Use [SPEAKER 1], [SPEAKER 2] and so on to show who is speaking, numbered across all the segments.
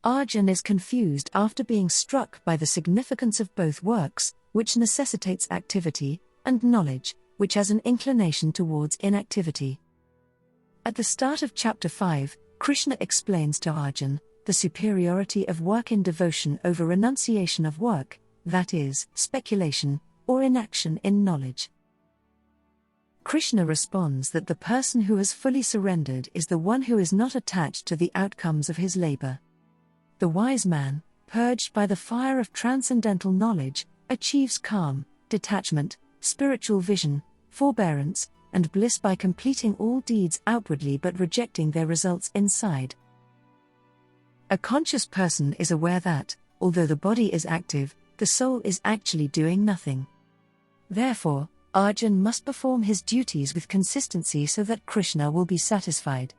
[SPEAKER 1] Arjun is confused after being struck by the significance of both works, which necessitates activity, and knowledge, which has an inclination towards inactivity. At the start of chapter 5, Krishna explains to Arjun the superiority of work in devotion over renunciation of work, that is, speculation, or inaction in knowledge. Krishna responds that the person who has fully surrendered is the one who is not attached to the outcomes of his labor. The wise man, purged by the fire of transcendental knowledge, achieves calm, detachment, spiritual vision, forbearance, and bliss by completing all deeds outwardly but rejecting their results inside. A conscious person is aware that, although the body is active, the soul is actually doing nothing. Therefore, Arjun must perform his duties with consistency so that Krishna will be satisfied.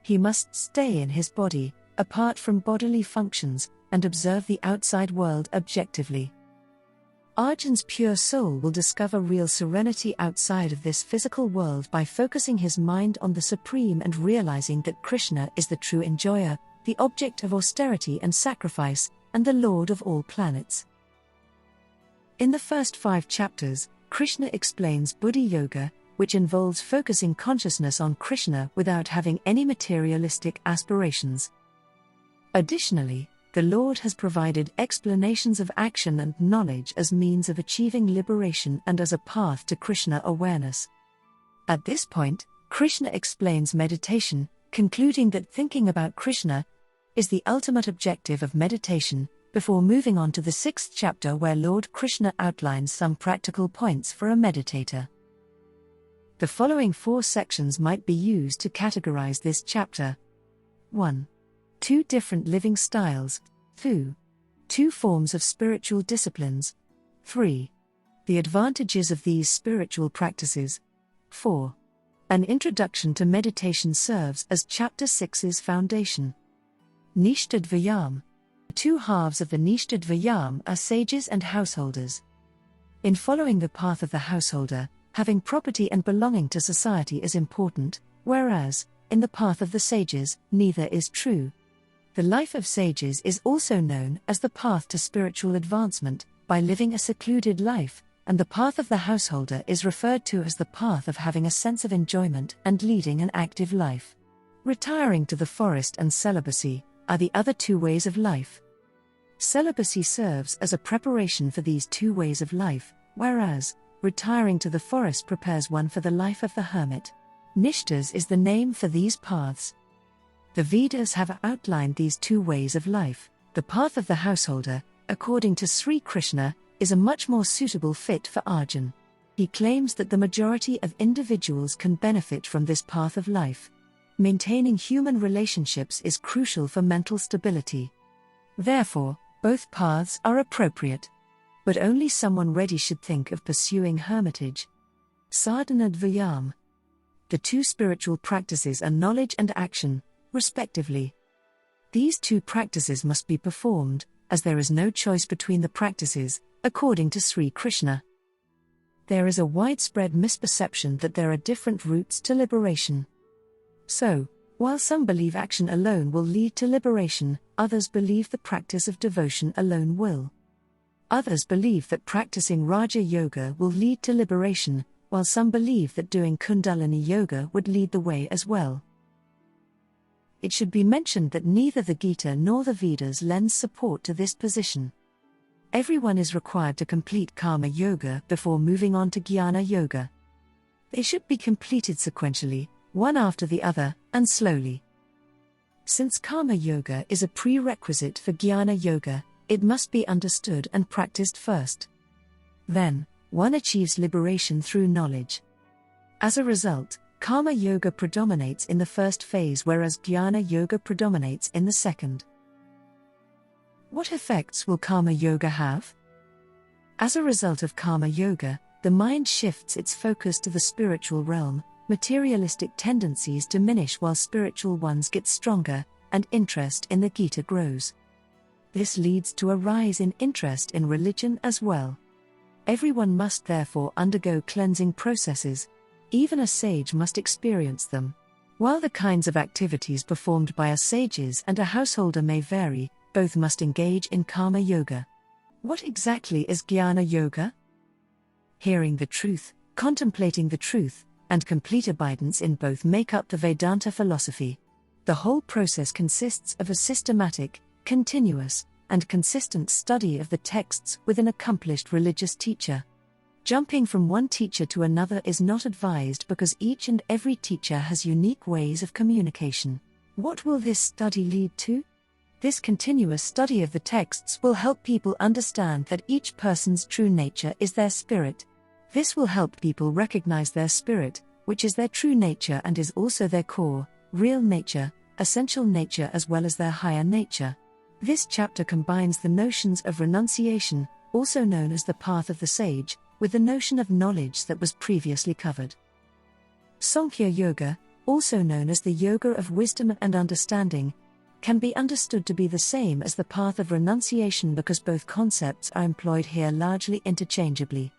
[SPEAKER 1] He must stay in his body, apart from bodily functions, and observe the outside world objectively. Arjun's pure soul will discover real serenity outside of this physical world by focusing his mind on the Supreme and realizing that Krishna is the true enjoyer, the object of austerity and sacrifice, and the Lord of all planets. In the first 5 chapters, Krishna explains Buddhi Yoga, which involves focusing consciousness on Krishna without having any materialistic aspirations. Additionally, the Lord has provided explanations of action and knowledge as means of achieving liberation and as a path to Krishna awareness. At this point, Krishna explains meditation, concluding that thinking about Krishna is the ultimate objective of meditation, before moving on to the 6th chapter where Lord Krishna outlines some practical points for a meditator. The following 4 sections might be used to categorize this chapter. 1. 2 different living styles. 2. 2 forms of spiritual disciplines. 3. The advantages of these spiritual practices. 4. An introduction to meditation serves as chapter 6's foundation. Nishtadvayam. 2 halves of the Nishtadvayam are sages and householders. In following the path of the householder, having property and belonging to society is important, whereas, in the path of the sages, neither is true. The life of sages is also known as the path to spiritual advancement, by living a secluded life, and the path of the householder is referred to as the path of having a sense of enjoyment and leading an active life. Retiring to the forest and celibacy are the other 2 ways of life. Celibacy serves as a preparation for these 2 ways of life, whereas, retiring to the forest prepares one for the life of the hermit. Nishtas is the name for these paths. The Vedas have outlined these 2 ways of life. The path of the householder, according to Sri Krishna, is a much more suitable fit for Arjun. He claims that the majority of individuals can benefit from this path of life. Maintaining human relationships is crucial for mental stability. Therefore, both paths are appropriate. But only someone ready should think of pursuing hermitage. Sadhanadvayam. The 2 spiritual practices are knowledge and action, respectively. These 2 practices must be performed, as there is no choice between the practices, according to Sri Krishna. There is a widespread misperception that there are different routes to liberation. So, while some believe action alone will lead to liberation, others believe the practice of devotion alone will. Others believe that practicing Raja Yoga will lead to liberation, while some believe that doing Kundalini Yoga would lead the way as well. It should be mentioned that neither the Gita nor the Vedas lends support to this position. Everyone is required to complete Karma Yoga before moving on to Jnana Yoga. They should be completed sequentially, one after the other, and slowly. Since Karma Yoga is a prerequisite for Jnana Yoga, it must be understood and practiced first. Then, one achieves liberation through knowledge. As a result, Karma Yoga predominates in the first phase whereas Jnana Yoga predominates in the second. What effects will Karma Yoga have? As a result of Karma Yoga, the mind shifts its focus to the spiritual realm, materialistic tendencies diminish while spiritual ones get stronger, and interest in the Gita grows. This leads to a rise in interest in religion as well. Everyone must therefore undergo cleansing processes. Even a sage must experience them. While the kinds of activities performed by a sages and a householder may vary, both must engage in karma yoga. What exactly is jnana yoga? Hearing the truth, contemplating the truth, and complete abidance in both make up the Vedanta philosophy. The whole process consists of a systematic, continuous, and consistent study of the texts with an accomplished religious teacher. Jumping from one teacher to another is not advised because each and every teacher has unique ways of communication. What will this study lead to? This continuous study of the texts will help people understand that each person's true nature is their spirit. This will help people recognize their spirit, which is their true nature and is also their core, real nature, essential nature as well as their higher nature. This chapter combines the notions of renunciation, also known as the path of the sage, with the notion of knowledge that was previously covered. Sankhya Yoga, also known as the yoga of wisdom and understanding, can be understood to be the same as the path of renunciation because both concepts are employed here largely interchangeably.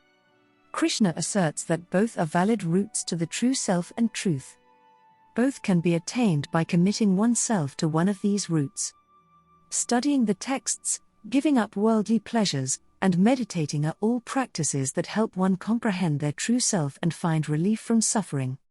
[SPEAKER 1] Krishna asserts that both are valid routes to the true self and truth. Both can be attained by committing oneself to one of these routes. Studying the texts, giving up worldly pleasures, and meditating are all practices that help one comprehend their true self and find relief from suffering.